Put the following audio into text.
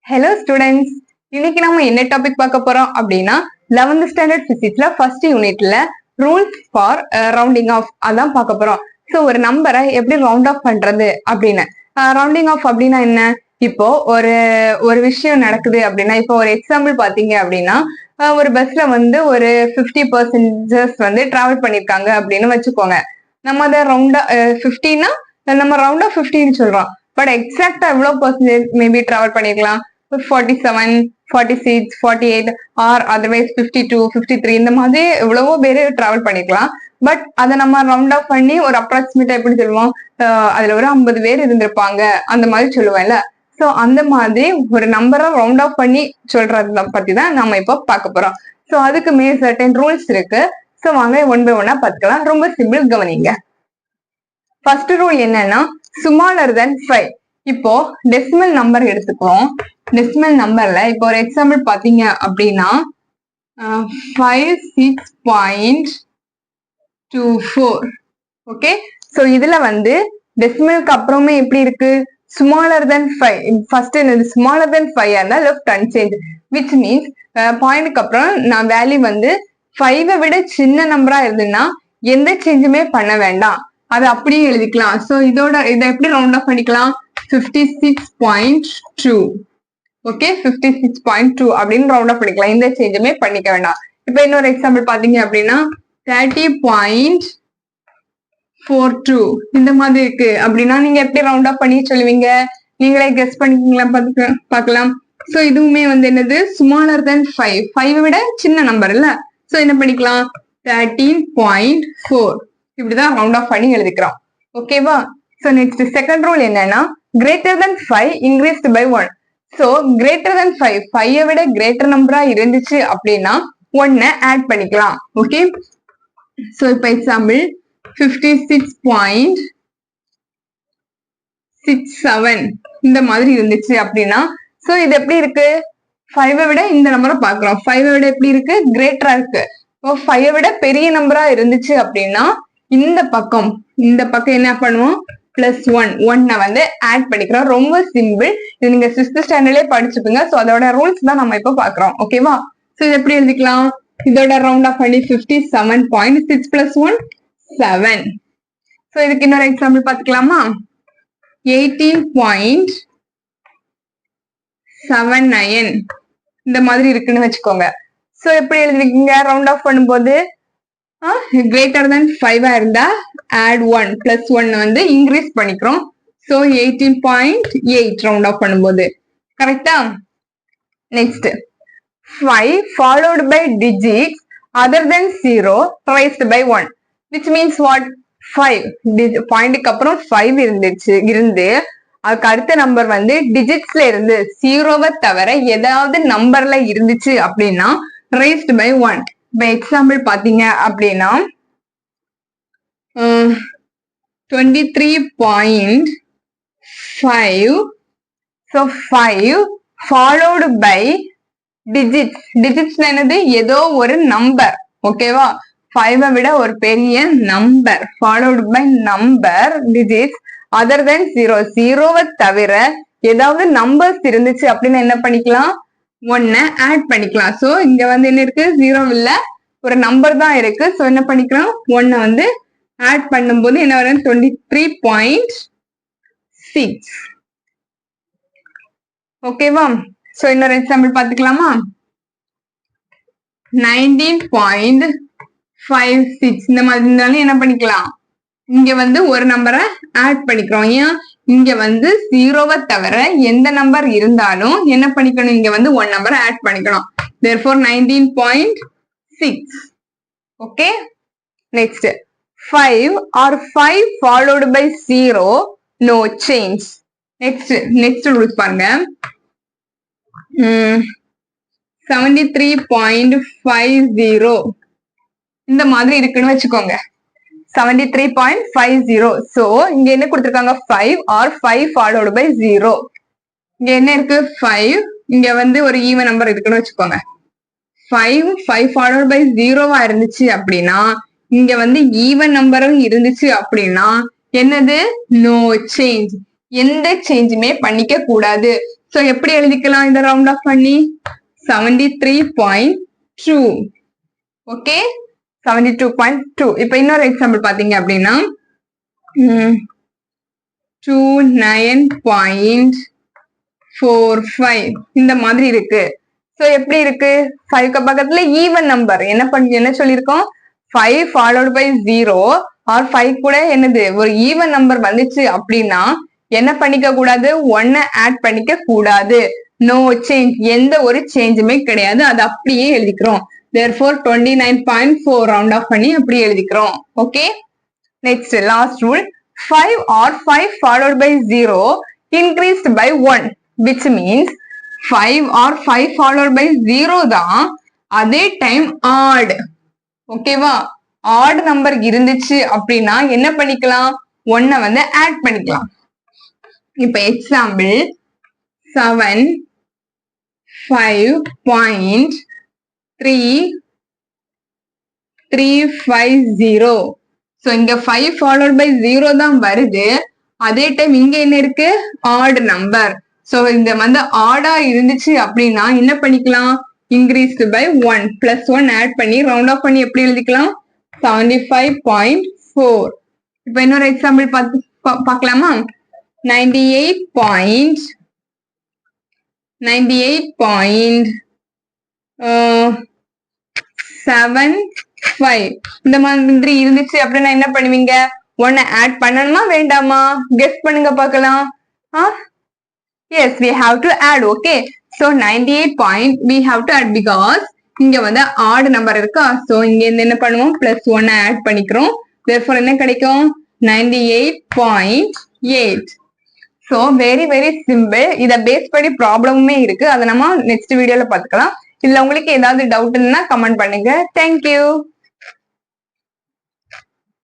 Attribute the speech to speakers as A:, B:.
A: Hello students, இன்னைக்கு நம்ம என்ன டாபிக் பார்க்க போறோம் அப்படின்னா 11th ஸ்டாண்டர்ட் பிசிக்ஸ்ல ஃபர்ஸ்ட் யூனிட்ல ரூல்ஸ் ஃபார் ரவுண்டிங் ஆஃப் அதான் பார்க்க போறோம். ஸோ ஒரு நம்பரை எப்படி ரவுண்ட் ஆஃப் பண்றது அப்படின்னு. ரவுண்டிங் ஆஃப் அப்படின்னா என்ன? இப்போ ஒரு விஷயம் நடக்குது அப்படின்னா, இப்போ ஒரு எக்ஸாம்பிள் பாத்தீங்க அப்படின்னா, ஒரு பஸ்ல வந்து ஒரு 50 பர்சன்டேஜஸ் வந்து டிராவல் பண்ணிருக்காங்க அப்படின்னு வச்சுக்கோங்க. நம்ம அதை ரவுண்டா 50னா நம்ம ரவுண்டா 50ன்னு சொல்றோம். பட் எக்ஸாக்டா எவ்வளவு பர்சன்டேஜ் மேபி டிராவல் பண்ணிருக்கலாம்? 47, 46, 48 ஆர் அதர்வைஸ் 52, 53 இந்த மாதிரி எவ்வளவோ பேரு டிராவல் பண்ணிக்கலாம். பட் அதை நம்ம ரவுண்ட் ஆஃப் பண்ணி ஒரு அப்ராக்சிமேட்டா எப்படி சொல்லுவோம்? அதுல ஒரு 50 பேர் இருந்திருப்பாங்க அந்த மாதிரி சொல்லுவேன்ல. சோ அந்த மாதிரி ஒரு நம்பரை ரவுண்ட் ஆஃப் பண்ணி சொல்றத பத்தி தான் நம்ம இப்போ பார்க்க போறோம். சோ அதுக்கு சர்டன் ரூல்ஸ் இருக்கு. சோ வாங்க ஒன் பை ஒன்னா பார்த்துக்கலாம். ரொம்ப சிம்பிள், கவனிங்க. ஃபர்ஸ்ட் ரூல் என்னன்னா ஸ்மாலர் தென் 5. இப்போ டெசிமல் நம்பர் எடுத்துக்கிறோம். டெசிமல் நம்பர்ல இப்போ ஒரு எக்ஸாம்பிள் பாத்தீங்க அப்படின்னா 56.24. ஓகே, சோ இதுல வந்து டெசிமலுக்கு அப்புறமே எப்படி இருக்கு? Smaller than 5. ஃபர்ஸ்ட் என்னது? ஸ்மாலர் தென் 5 இருந்தா லெஃப்ட் அன்சேஞ்ச், விச் மீன்ஸ் பாயிண்ட்க்கு அப்புறம் நான் வேல்யூ வந்து 5 விட சின்ன நம்பரா இருந்துன்னா எந்த சேஞ்சுமே பண்ண வேண்டாம், அதை அப்படியே எழுதிக்கலாம். சோ இதை எப்படி ரவுண்ட் ஆஃப் பண்ணிக்கலாம்? 56.2. ஓகே, 56.2 அப்படின்னு ரவுண்ட் ஆஃப் பண்ணிக்கலாம். எந்த சேஞ்சுமே பண்ணிக்க வேண்டாம். இப்ப இன்னொரு எக்ஸாம்பிள் பாத்தீங்க அப்படின்னா 30.42 இந்த மாதிரி இருக்கு அப்படின்னா நீங்க எப்படி ரவுண்ட் ஆஃப் பண்ணி சொல்லுவீங்க? நீங்களே கெஸ் பண்ணிக்கீங்களா? பார்க்கலாம். சோ இதுவுமே வந்து என்னது? Smaller than 5. 5 விட சின்ன நம்பர் இல்ல. சோ என்ன பண்ணிக்கலாம்? 13.4 இப்படிதான் ரவுண்ட் ஆஃப் பண்ணி எழுதிக்கிறோம். ஓகேவா? சோ நெக்ஸ்ட் செகண்ட் ரூல் என்னன்னா greater than 5 increased by 1. So greater than 5, 5 விட கிரேட்டர் நம்பரா இருந்துச்சு அப்படின்னா 1 ஆட் பண்ணிக்கலாம். ஓகே, சோ இப்ப எக்ஸாம்பிள் 56.67 இந்த மாதிரி இருந்துச்சு அப்படின்னா சோ இது எப்படி இருக்கு? 5 விட இந்த நம்பரை பாக்குறோம். 5 விட எப்படி இருக்கு? கிரேட்டரா இருக்கு. 5 விட பெரிய நம்பரா இருந்துச்சு அப்படின்னா இந்த பக்கம் என்ன பண்ணுவோம்? +1 வந்து ஆட் பண்ணிக்கிறோம். ரொம்ப சிம்பிள். இது நீங்க 6th ஸ்டாண்டர்ட்லயே படிச்சுப்பீங்க. சோ அதோட ரூல்ஸ் தான் நம்ம இப்ப பாக்குறோம். ஓகேவா? சோ இது எப்படி எழுதிக்கலாம்? இதோட ரவுண்ட் ஆஃப் பண்ணி 57.6 + 1 7. சோ இதுக்கு இன்னொரு எக்ஸாம்பிள் பாத்துக்கலாமா? 18.79 இந்த மாதிரி இருக்குன்னு வச்சுக்கோங்க. சோ எப்படி எழுதிருக்கீங்க? ரவுண்ட் ஆஃப் பண்ணும்போது கிரேட்டர் தென் 5 இருந்தா add 1 +1 வந்து இன்க்ரீஸ் பண்ணிக்கிறோம். சோ 18.8 ரவுண்ட் ஆஃப் பண்ணும்போது. கரெக்டா? Next 5 followed by digits other than 0 raised by 1, which means what? 5 பாயிண்ட்க்கு அப்புறம் 5 இருந்து அதுக்கு அடுத்த நம்பர் வந்து டிஜிட்ஸ்ல இருந்து 0வை தவிர ஏதாவது நம்பர்ல இருந்துச்சு அப்படின்னா raised by 1. இப்ப எக்ஸாம்பிள் பாத்தீங்க அப்படின்னா 23.5. so 5 followed by digits என்னது? ஏதோ ஒரு நம்பர். ஓகேவா? 5 விட ஒரு பெரிய number followed by number digits other than 0. 0வை தவிர ஏதாவது நம்பர்ஸ் இருந்துச்சு அப்படின்னு என்ன பண்ணிக்கலாம்? 1 ஆட் பண்ணிக்கலாம். சோ இங்க வந்து என்ன இருக்கு? 0 இல்ல, ஒரு நம்பர் தான் இருக்கு. சோ என்ன பண்ணிக்கலாம்? 1 வந்து ஆட் பண்ணும்போது என்ன வரும்? 23.6. ஓகேவா? சோ இன்னொரு எக்ஸாம்பிள் பாத்துக்கலாமா? 19.56 இந்த மாதிரி இருந்தாலும் என்ன பண்ணிக்கலாம்? இங்க வந்து ஒரு நம்பரை ஆட் பண்ணிக்கிறோம். ஏன்? இங்க வந்து 0வை தவிர எந்த நம்பர் இருந்தாலும் என்ன பண்ணிக்கணும்? இங்க வந்து 1 நம்பரை ஆட் பண்ணிக்கணும். therefore 19.6. Okay, next 5 or 5 followed by 0 no change. Next rules பாருங்க. 73.50 இந்த மாதிரி இருக்குன்னு வச்சுக்கோங்க. 73.50. சோ இங்க என்ன கொடுத்திருக்காங்க? 5 or 5 followed by 0. இங்க என்ன இருக்கு? 5. இங்க வந்து ஒரு ஈவன் நம்பர் இருக்குன்னு வச்சுக்கோங்க. 5 followed by 0வா இருந்துச்சு அப்படின்னா இங்க வந்து ஈவன் நம்பரும் இருந்துச்சு அப்படின்னா என்னது? No change. எந்த சேஞ்சுமே பண்ணிக்க கூடாது. சோ எப்படி எழுதிக்கலாம் இத ரவுண்ட் ஆஃப் பண்ணி 73.2. ஓகே 72.2. இப்ப இன்னொரு எக்ஸாம்பிள் பாத்தீங்க அப்படின்னா 29.45 இந்த மாதிரி இருக்கு. சோ எப்படி இருக்கு 5க்கு பக்கத்துல ஈவன் நம்பர் என்ன சொல்லிருக்கோம் 5 followed by 0 ஆர் 5 கூட என்னது ஒரு ஈவன் நம்பர் வந்துச்சு அப்படின்னா என்ன பண்ணிக்க கூடாது 1 ஆட் பண்ணிக்க கூடாது. நோ சேஞ்ச் எந்த ஒரு சேஞ்சுமே கிடையாது. அது அப்படியே எழுதிக்கிறோம். therefore 29.4 ரவுண்ட் ஆஃப் பண்ணி அப்படியே எழுதிக்கிறோம். Okay next last rule 5 or 5 followed by 0 increased by 1 which means 5 or 5 followed by 0 தான் அதே டைம் odd. ஓகேவா odd நம்பர் இருந்துச்சு அப்படின்னா என்ன பண்ணிக்கலாம் 1 வந்து ஆட் பண்ணிக்கலாம். இப்ப எக்ஸாம்பிள் 75.350. சோ இங்க 5 followed by 0 தான் வருது. அதே டைம் இங்க என்ன இருக்கு odd நம்பர். சோ இந்த வந்து ஆடா இருந்துச்சு அப்படின்னா என்ன பண்ணிக்கலாம் increased by 1 plus 1 ஆட் பண்ணி ரவுண்ட் ஆஃப் பண்ணி எப்படி எழுதிக்கலாம் 75.4. இப்ப இன்னொரு எக்ஸாம்பிள் பார்க்கலாமா 98.75 இந்த மாதிரி இருந்துச்சு அப்படின்னா என்ன பண்ணுவீங்க 1 ஆட் பண்ணணுமா வேண்டாமா கெஸ் பண்ணுங்க பார்க்கலாம். yes we have to add. okay so 98 point we have to add because இங்க வந்து odd நம்பர் இருக்கா. சோ இங்க இருந்து என்ன பண்ணுவோம் plus 1 ஆட் பண்ணிக்கிறோம். therefore என்ன கிடைக்கும் 98.8. So very very simple. இத பேஸ் பண்ணி ப்ராப்ளமுமே இருக்கு. அதை நம்ம நெக்ஸ்ட் வீடியோல பாத்துக்கலாம். இதுல உங்களுக்கு ஏதாவது டவுட் இருந்தா கமெண்ட் பண்ணுங்க. தேங்க்யூ.